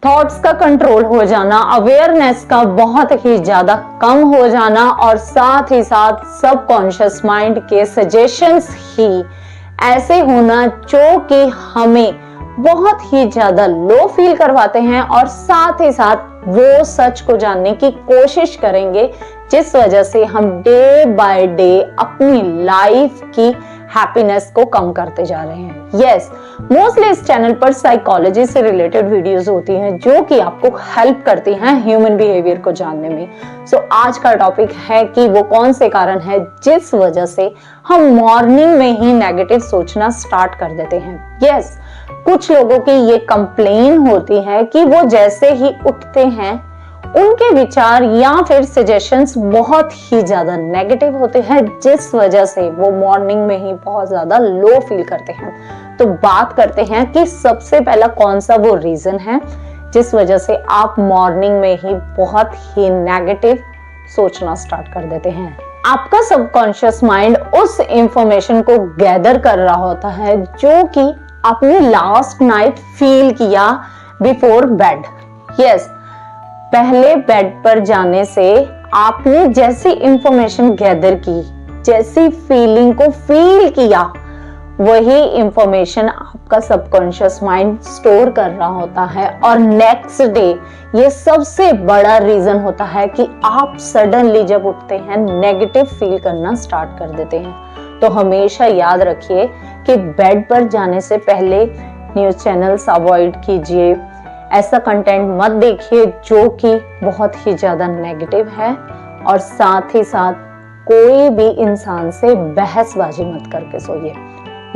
Thoughts का control हो जाना, अवेयरनेस का बहुत ही ज्यादा कम हो जाना और साथ ही साथ सबकॉन्शियस माइंड के सजेशंस ही ऐसे होना जो कि हमें बहुत ही ज्यादा लो फील करवाते हैं और साथ ही साथ वो सच को जानने की कोशिश करेंगे, जिस वजह से हम डे बाय डे अपनी लाइफ की हैप्पीनेस को कम करते जा रहे हैं। यस, मोस्टली इस चैनल पर साइकोलॉजी से रिलेटेड वीडियोस होती हैं जो कि आपको हेल्प करती हैं ह्यूमन बिहेवियर को जानने में। आज का टॉपिक है कि वो कौन से कारण है जिस वजह से हम मॉर्निंग में ही नेगेटिव सोचना स्टार्ट कर देते हैं। यस, कुछ लोगों की ये कंप्लेन होती है कि वो जैसे ही उठते हैं उनके विचार या फिर सजेशंस बहुत ही ज्यादा नेगेटिव होते हैं, जिस वजह से वो मॉर्निंग में ही बहुत ज्यादा लो फील करते हैं। तो बात करते हैं कि सबसे पहला कौन सा वो रीजन है जिस वजह से आप मॉर्निंग में ही बहुत ही नेगेटिव सोचना स्टार्ट कर देते हैं। आपका सबकॉन्शियस माइंड उस इंफॉर्मेशन को गैदर कर रहा होता है जो कि आपने लास्ट नाइट फील किया बिफोर बेड। यस, पहले बेड पर जाने से आपने जैसी इंफॉर्मेशन गैदर की, जैसी फीलिंग को फील किया, वही इंफॉर्मेशन आपका सबकॉन्शियस माइंड स्टोर कर रहा होता है और नेक्स्ट डे ये सबसे बड़ा रीजन होता है कि आप सडनली जब उठते हैं नेगेटिव फील करना स्टार्ट कर देते हैं। तो हमेशा याद रखिए कि बेड पर जाने से पहले न्यूज चैनल्स अवॉइड कीजिए, ऐसा कंटेंट मत देखिए जो कि बहुत ही ज्यादा नेगेटिव है, और साथ ही साथ कोई भी इंसान से बहसबाजी मत करके सोइए।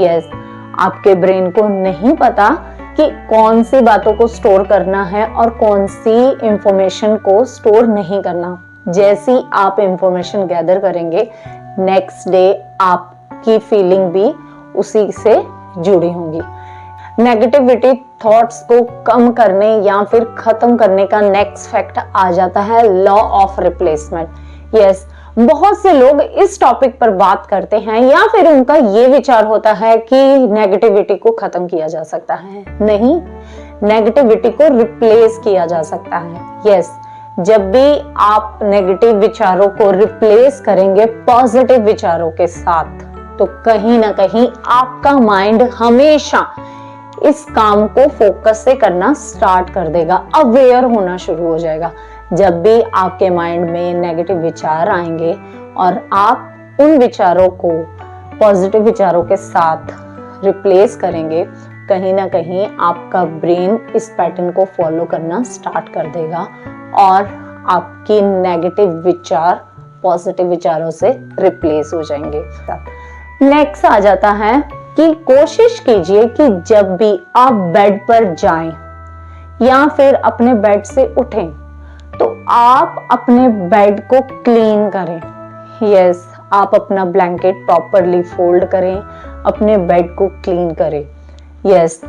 यस, आपके ब्रेन को नहीं पता कि कौन सी बातों को स्टोर करना है और कौन सी इंफॉर्मेशन को स्टोर नहीं करना। जैसी आप इंफॉर्मेशन गैदर करेंगे नेक्स्ट डे आपकी फीलिंग भी उसी से जुड़ी होंगी। नेगेटिविटी थॉट्स को कम करने या फिर खत्म करने का नेक्स्ट फैक्ट आ जाता है लॉ ऑफ रिप्लेसमेंट। यस, बहुत से लोग इस टॉपिक पर बात करते हैं या फिर उनका ये विचार होता है कि नेगेटिविटी को खत्म किया जा सकता है। नहीं, नेगेटिविटी को रिप्लेस किया जा सकता है। यस, जब भी आप नेगेटिव विचारों को रिप्लेस करेंगे पॉजिटिव विचारों के साथ, तो कहीं ना कहीं आपका माइंड हमेशा इस काम को फोकस से करना स्टार्ट कर देगा, अवेयर होना शुरू हो जाएगा। जब भी आपके माइंड में नेगेटिव विचार आएंगे और आप उन विचारों को पॉजिटिव विचारों के साथ रिप्लेस करेंगे, कहीं ना कहीं आपका ब्रेन इस पैटर्न को फॉलो करना स्टार्ट कर देगा और आपकी नेगेटिव विचार पॉजिटिव विचारों से रिप्लेस हो जाएंगे। नेक्स्ट आ जाता है कि कोशिश कीजिए कि जब भी आप बेड पर जाएं या फिर अपने बेड से उठें तो आप अपने बेड को क्लीन करें। यस, आप अपना ब्लैंकेट प्रॉपरली फोल्ड करें, अपने बेड को क्लीन करें। यस,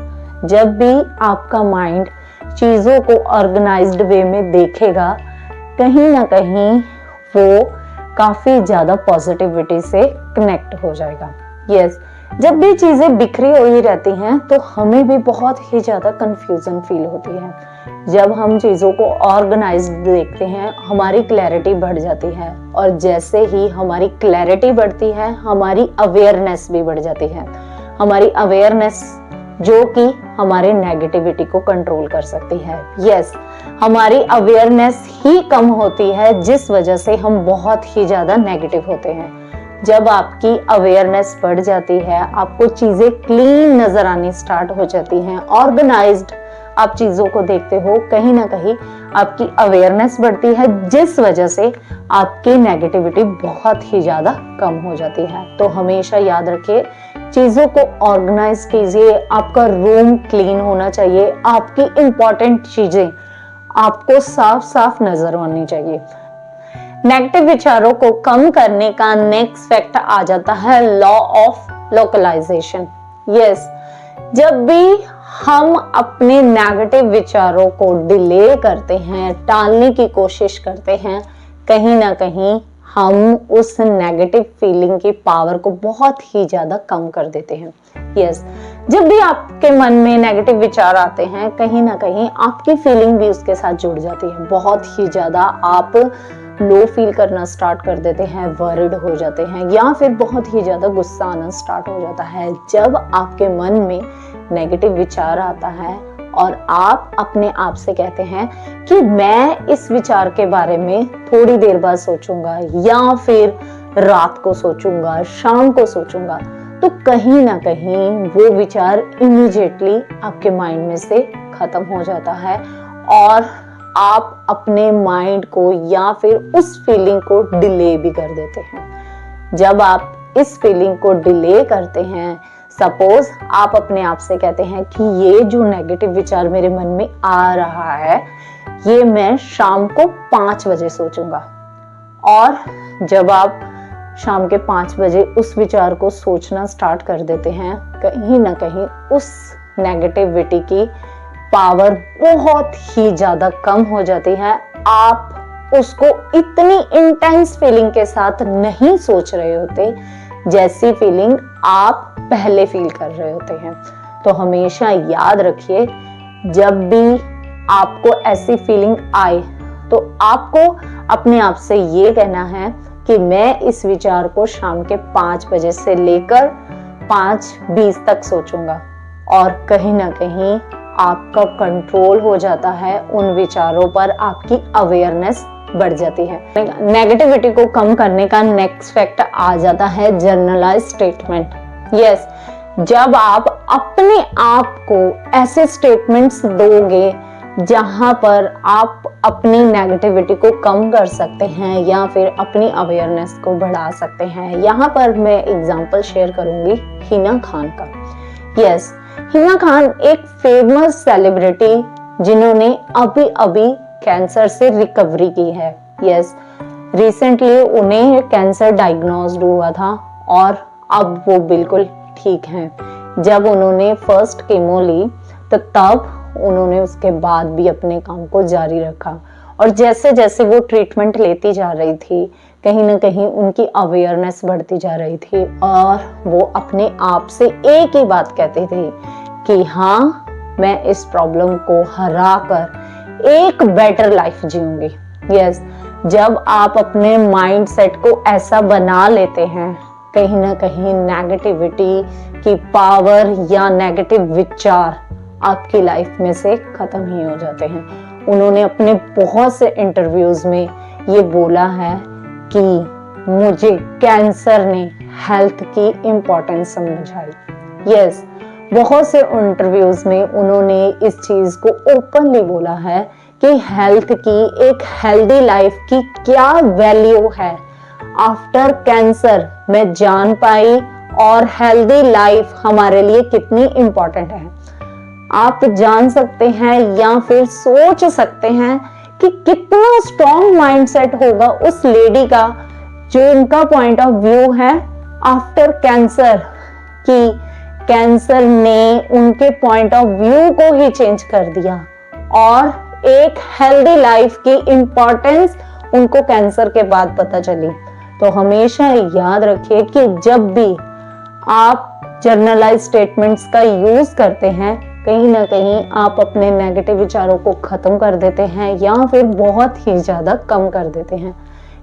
जब भी आपका माइंड चीजों को ऑर्गेनाइज्ड वे में देखेगा, कहीं ना कहीं वो काफी ज्यादा पॉजिटिविटी से कनेक्ट हो जाएगा। यस, जब भी चीजें बिखरी हुई रहती हैं तो हमें भी बहुत ही ज्यादा कंफ्यूजन फील होती है। जब हम चीजों को ऑर्गेनाइज्ड देखते हैं हमारी क्लैरिटी बढ़ जाती है, और जैसे ही हमारी क्लैरिटी बढ़ती है हमारी अवेयरनेस भी बढ़ जाती है। हमारी अवेयरनेस जो कि हमारे नेगेटिविटी को कंट्रोल कर सकती है। यस, हमारी अवेयरनेस ही कम होती है जिस वजह से हम बहुत ही ज्यादा नेगेटिव होते हैं। जब आपकी अवेयरनेस बढ़ जाती है, आपको चीजें क्लीन नजर आनी स्टार्ट हो जाती हैं, ऑर्गेनाइज्ड आप चीजों को देखते हो, कहीं ना कहीं आपकी अवेयरनेस बढ़ती है जिस वजह से आपकी नेगेटिविटी बहुत ही ज्यादा कम हो जाती है। तो हमेशा याद रखिए, चीजों को ऑर्गेनाइज कीजिए, आपका रूम क्लीन होना चाहिए, आपकी इंपॉर्टेंट चीजें आपको साफ साफ नजर आनी चाहिए। नेगेटिव विचारों को कम करने का नेक्स्ट फैक्ट आ जाता है लॉ ऑफ लोकलाइजेशन। यस, जब भी हम अपने नेगेटिव विचारों को डिले करते हैं, टालने की कोशिश करते हैं, कहीं ना कहीं हम उस नेगेटिव फीलिंग की पावर को बहुत ही ज्यादा कम कर देते हैं। यस, जब भी आपके मन में नेगेटिव विचार आते हैं, कहीं ना कहीं आपकी फीलिंग भी उसके साथ जुड़ जाती है। बहुत ही ज्यादा आप लो फील करना स्टार्ट कर देते हैं, वरिड हो जाते हैं, या फिर बहुत ही ज्यादा गुस्सा आना स्टार्ट हो जाता है। जब आपके मन में नेगेटिव विचार आता है और आप अपने आप से कहते हैं कि मैं इस विचार के बारे में थोड़ी देर बाद सोचूंगा, या फिर रात को सोचूंगा, शाम को सोचूंगा, तो कहीं ना कहीं वो विचार इमीडिएटली आपके माइंड में से खत्म हो जाता है और आप अपने माइंड को या फिर उस फीलिंग को डिले भी कर देते हैं। जब आप इस फीलिंग को डिले करते हैं, सपोज आप अपने आप से कहते हैं कि ये जो नेगेटिव विचार मेरे मन में आ रहा है, ये मैं शाम को 5 बजे सोचूंगा, और जब आप शाम के 5 बजे उस विचार को सोचना स्टार्ट कर देते हैं, कहीं ना कहीं उस नेगेटिविटी की पावर बहुत ही ज्यादा कम हो जाती है। आप उसको इतनी इंटेंस फीलिंग के साथ नहीं सोच रहे होते जैसी फीलिंग आप पहले फील कर रहे होते हैं। तो हमेशा याद रखिए, जब भी आपको ऐसी फीलिंग आए तो आपको अपने आप से ये कहना है कि मैं इस विचार को शाम के 5 बजे से लेकर 5:20 तक सोचूंगा, और कहीं ना कहीं आपका कंट्रोल हो जाता है उन विचारों पर, आपकी अवेयरनेस बढ़ जाती है। नेगेटिविटी को कम करने का नेक्स्ट फैक्ट आ जाता है जर्नलाइज स्टेटमेंट। यस, जब आप अपने आप को ऐसे स्टेटमेंट्स दोगे जहां पर आप अपनी नेगेटिविटी को कम कर सकते हैं या फिर अपनी अवेयरनेस को बढ़ा सकते हैं। यहाँ पर मैं एग्जांपल शेयर करूंगी हिना खान का। यस, हिना खान एक फेमस सेलिब्रिटी जिन्होंने अभी अभी कैंसर से रिकवरी की है। यस, रिसेंटली उन्हें कैंसर डायग्नोस्ड हुआ था और अब वो बिल्कुल ठीक हैं। जब उन्होंने फर्स्ट कीमो ली तो तब उन्होंने उसके बाद भी अपने काम को जारी रखा, और जैसे जैसे वो ट्रीटमेंट लेती जा रही थी, कहीं ना कहीं उनकी अवेयरनेस बढ़ती जा रही थी, और वो अपने आप से एक ही बात कहते थे कि हाँ, मैं इस प्रॉब्लम को हरा कर एक बेटर लाइफ जीऊंगी। यस, जब आप अपने माइंड सेट को ऐसा बना लेते हैं, कहीं ना कहीं नेगेटिविटी की पावर या नेगेटिव विचार आपकी लाइफ में से खत्म ही हो जाते हैं। उन्होंने अपने बहुत से इंटरव्यूज में ये बोला है कि मुझे कैंसर ने हेल्थ की इम्पोर्टेंस समझाई। यस, बहुत से इंटरव्यूज में उन्होंने इस चीज को ओपनली बोला है कि हेल्थ की, एक हेल्दी लाइफ की क्या वैल्यू है। आफ्टर कैंसर मैं जान पाई और हेल्दी लाइफ हमारे लिए कितनी इम्पोर्टेंट है। आप जान सकते हैं या फिर सोच सकते हैं कि कितना स्ट्रॉन्ग माइंडसेट होगा उस लेडी का, जो उनका पॉइंट ऑफ व्यू है आफ्टर कैंसर, कि कैंसर ने उनके पॉइंट ऑफ व्यू को ही चेंज कर दिया और एक हेल्दी लाइफ की इंपॉर्टेंस उनको कैंसर के बाद पता चली। तो हमेशा याद रखिए कि जब भी आप जर्नलाइज स्टेटमेंट्स का यूज करते हैं, कहीं ना कहीं आप अपने नेगेटिव विचारों को खत्म कर देते हैं या फिर बहुत ही ज्यादा कम कर देते हैं।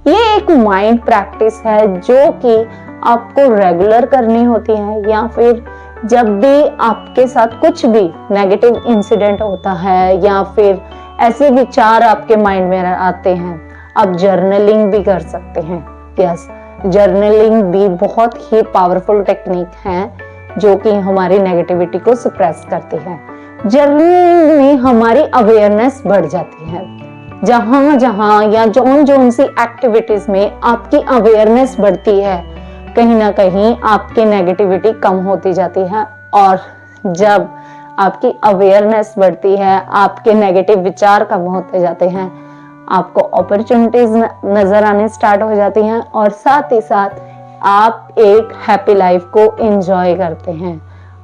ये एक माइंड प्रैक्टिस है जो कि आपको रेगुलर करनी होती है, या फिर जब भी आपके साथ कुछ भी नेगेटिव इंसिडेंट होता है या फिर ऐसे विचार आपके माइंड में आते हैं, आप जर्नलिंग भी कर सकते हैं। यस, जर्नलिंग भी बहुत ही पावरफुल टेक्निक है जो कि हमारी नेगेटिविटी को सप्रेस करती है। जर्नलिंग में हमारी अवेयरनेस बढ़ जाती है। जहां जहां या जोन सी एक्टिविटीज में आपकी अवेयरनेस बढ़ती है, कहीं ना कहीं आपकी नेगेटिविटी कम होती जाती है, और जब आपकी अवेयरनेस बढ़ती है, आपके नेगेटिव विचार कम होते जाते हैं, आपको अपॉर्चुनिटीज नजर आने स्टार्ट हो जाती हैं, और साथ ही साथ आप एक हैप्पी लाइफ को एंजॉय करते हैं।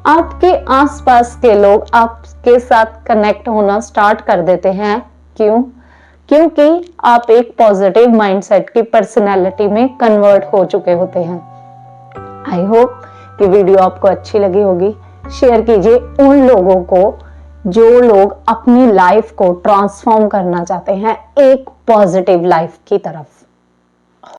आपके आसपास के लोग आपके साथ कनेक्ट होना स्टार्ट कर देते हैं। क्यों? क्योंकि आप एक पॉजिटिव माइंडसेट की पर्सनालिटी में कन्वर्ट हो चुके होते हैं। आई होप कि वीडियो आपको अच्छी लगी होगी। शेयर कीजिए उन लोगों को जो लोग अपनी लाइफ को ट्रांसफॉर्म करना चाहते हैं एक पॉजिटिव लाइफ की तरफ।